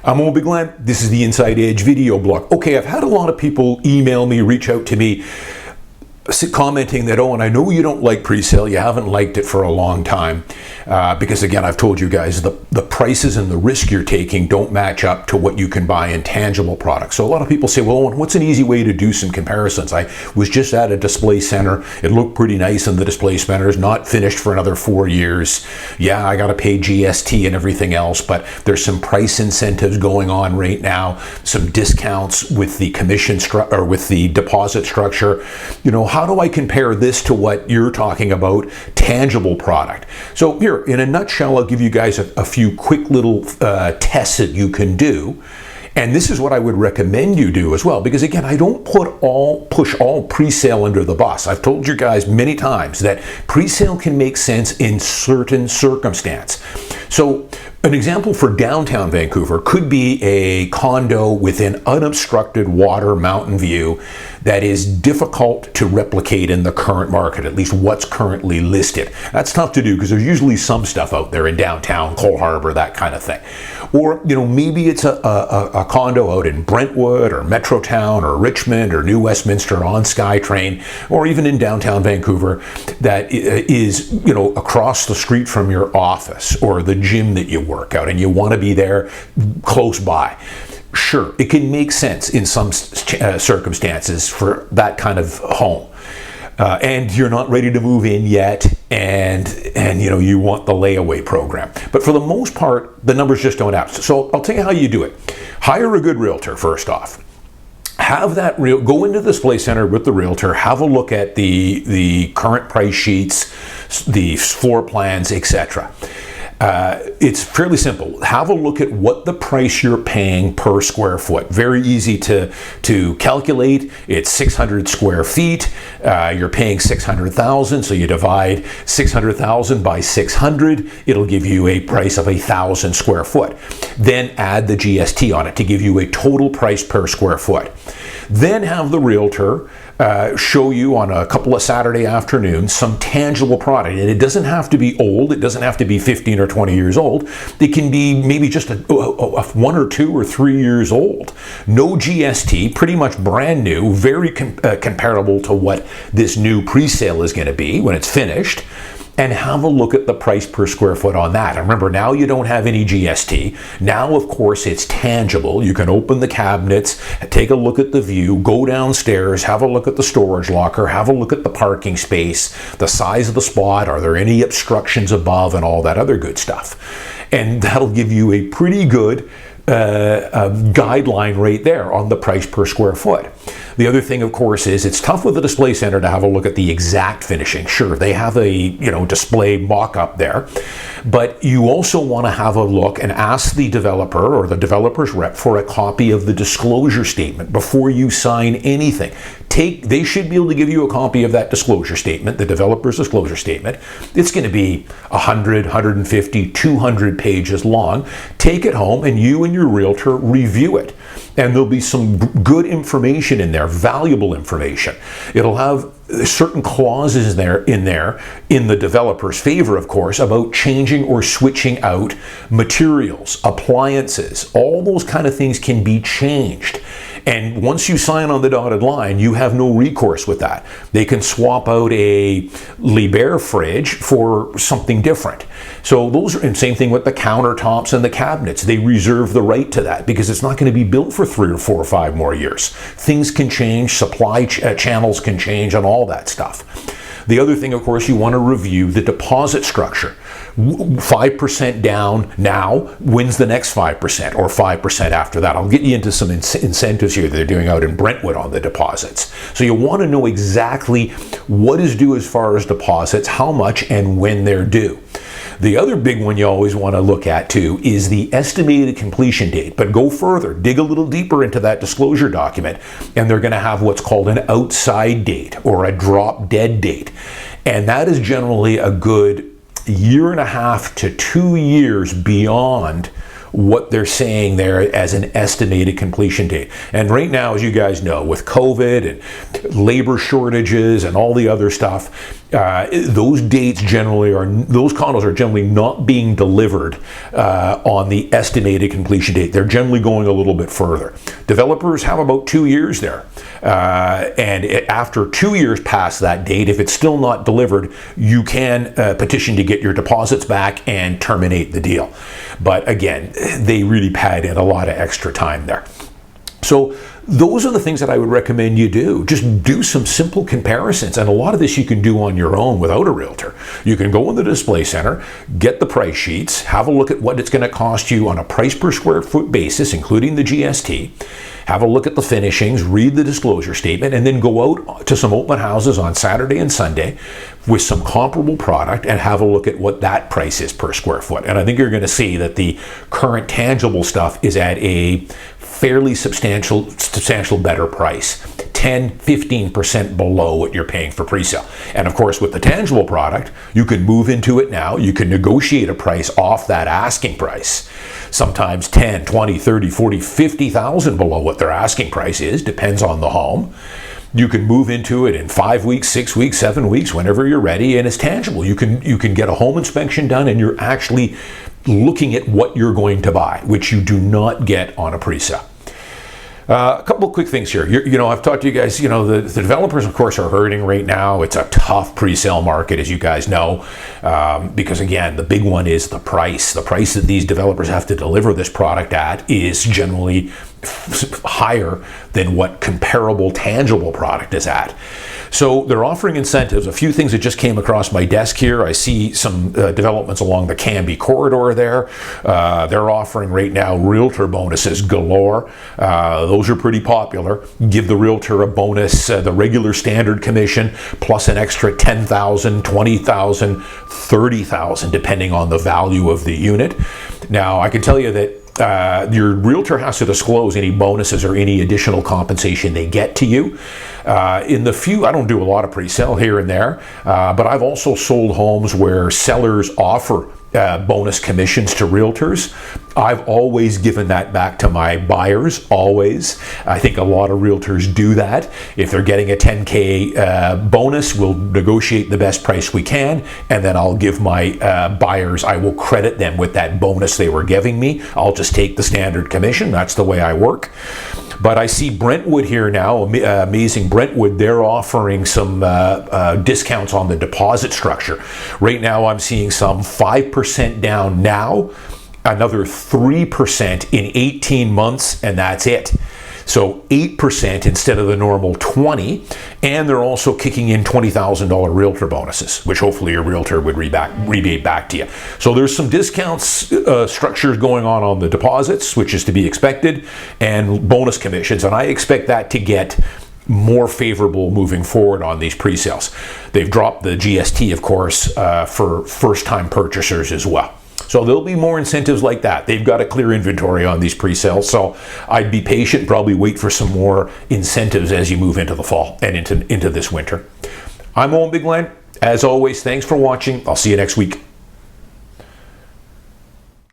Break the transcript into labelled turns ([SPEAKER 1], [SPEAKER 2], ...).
[SPEAKER 1] I'm Owen Bigland. This is the Inside Edge video blog. Okay, I've had a lot of people email me, reach out to me, commenting that, Owen, I know you don't like pre-sale. You haven't liked it for a long time because, again, I've told you guys the prices and the risk you're taking don't match up to what you can buy in tangible products. So a lot of people say, well, Owen, what's an easy way to do some comparisons? I was just at a display center. It looked pretty nice in the display center. It's not finished for another 4 years. Yeah, I got to pay GST and everything else, but there's some price incentives going on right now, some discounts with the commission or with the deposit structure. You know, how do I compare this to what you're talking about, tangible product? So here, in a nutshell, I'll give you guys a few quick little tests that you can do. And this is what I would recommend you do as well, because again, I don't push all pre-sale under the bus. I've told you guys many times that pre-sale can make sense in certain circumstance. So an example for downtown Vancouver could be a condo with an unobstructed water mountain view that is difficult to replicate in the current market, at least what's currently listed. That's tough to do because there's usually some stuff out there in downtown, Cole Harbour, that kind of thing. Or, you know, maybe it's a condo out in Brentwood or Metrotown or Richmond or New Westminster on SkyTrain, or even in downtown Vancouver that is, you know, across the street from your office or the gym that you work out and you want to be there close by. Sure, it can make sense in some circumstances for that kind of home. And you're not ready to move in yet, and you know, you want the layaway program. But for the most part, the numbers just don't add. So I'll tell you how you do it. Hire a good realtor first off. Have that go into the display center with the realtor, have a look at the current price sheets, the floor plans, etc. It's fairly simple. Have a look at what the price you're paying per square foot. Very easy to calculate. It's 600 square feet. You're paying 600,000, so you divide 600,000 by 600. It'll give you a price of 1,000 square foot. Then add the GST on it to give you a total price per square foot. Then have the realtor show you on a couple of Saturday afternoons some tangible product. And it doesn't have to be old. It doesn't have to be 15 or 20 years old. It can be maybe just a 1 or 2 or 3 years old. No GST, pretty much brand new, very comparable to what this new pre-sale is going to be when it's finished. And have a look at the price per square foot on that. And remember, now you don't have any GST. Now, of course, it's tangible. You can open the cabinets, take a look at the view, go downstairs, have a look at the storage locker, have a look at the parking space, the size of the spot, are there any obstructions above, and all that other good stuff. And that'll give you a pretty good guideline right there on the price per square foot. The other thing, of course, is it's tough with a display center to have a look at the exact finishing. Sure, they have a, you know, display mock-up there, but you also want to have a look and ask the developer or the developer's rep for a copy of the disclosure statement before you sign anything. They should be able to give you a copy of that disclosure statement, the developer's disclosure statement. It's going to be 100, 150, 200 pages long. Take it home and you and your realtor review it. And there'll be some good information in there, valuable information. It'll have certain clauses in the developer's favor, of course, about changing or switching out materials, appliances. All those kind of things can be changed. And once you sign on the dotted line, you have no recourse with that. They can swap out a Liebherr fridge for something different. So those are, and same thing with the countertops and the cabinets. They reserve the right to that because it's not going to be built for 3 or 4 or 5 more years. Things can change, supply channels can change, and all that stuff. The other thing, of course, you want to review the deposit structure. 5% down now wins the next 5% or 5% after that. I'll get you into some incentives here that they're doing out in Brentwood on the deposits. So you want to know exactly what is due as far as deposits, how much, and when they're due. The other big one you always want to look at too is the estimated completion date. But go further, dig a little deeper into that disclosure document, and they're going to have what's called an outside date or a drop dead date. And that is generally a good 1.5 to 2 years beyond what they're saying there as an estimated completion date. And right now, as you guys know, with COVID and labor shortages and all the other stuff, those dates generally are, those condos are generally not being delivered on the estimated completion date. They're generally going a little bit further. Developers have about 2 years there. And after 2 years past that date, if it's still not delivered, you can petition to get your deposits back and terminate the deal. But again, they really pad in a lot of extra time there. So those are the things that I would recommend you do. Just do some simple comparisons. And a lot of this you can do on your own without a realtor. You can go in the display center, get the price sheets, have a look at what it's going to cost you on a price per square foot basis, including the GST. Have a look at the finishings, read the disclosure statement, and then go out to some open houses on Saturday and Sunday with some comparable product and have a look at what that price is per square foot. And I think you're going to see that the current tangible stuff is at a fairly substantial better price. 10-15% below what you're paying for pre-sale. And of course, with the tangible product, you can move into it now. You can negotiate a price off that asking price. Sometimes 10, 20, 30, 40, 50,000 below what their asking price is, depends on the home. You can move into it in 5 weeks, 6 weeks, 7 weeks, whenever you're ready, and it's tangible. You can get a home inspection done, and you're actually looking at what you're going to buy, which you do not get on a pre-sale. A couple of quick things here. I've talked to you guys, the developers, of course, are hurting right now. It's a tough pre-sale market, as you guys know, because, again, the big one is the price. The price that these developers have to deliver this product at is generally higher than what comparable tangible product is at. So they're offering incentives. A few things that just came across my desk here. I see some developments along the Canby corridor there. They're offering right now realtor bonuses galore. Those are pretty popular. Give the realtor a bonus, the regular standard commission, plus an extra $10,000, $20,000, $30,000, depending on the value of the unit. Now, I can tell you that your realtor has to disclose any bonuses or any additional compensation they get to you. I don't do a lot of pre-sale here and there, but I've also sold homes where sellers offer bonus commissions to realtors. I've always given that back to my buyers, always. I think a lot of realtors do that. If they're getting a $10K bonus, we'll negotiate the best price we can, and then I'll give my buyers, I will credit them with that bonus they were giving me. I'll just take the standard commission. That's the way I work. But I see Brentwood here now, amazing Brentwood, they're offering some discounts on the deposit structure. Right now I'm seeing some 5% down now, another 3% in 18 months, and that's it. So 8% instead of the normal 20, and they're also kicking in $20,000 realtor bonuses, which hopefully your realtor would rebate back to you. So there's some discounts structures going on the deposits, which is to be expected, and bonus commissions, and I expect that to get more favorable moving forward on these pre-sales. They've dropped the GST, of course, for first-time purchasers as well. So there'll be more incentives like that. They've got to clear inventory on these pre-sales, so I'd be patient, probably wait for some more incentives as you move into the fall and into this winter. I'm Owen Bigland. As always, thanks for watching. I'll see you next week.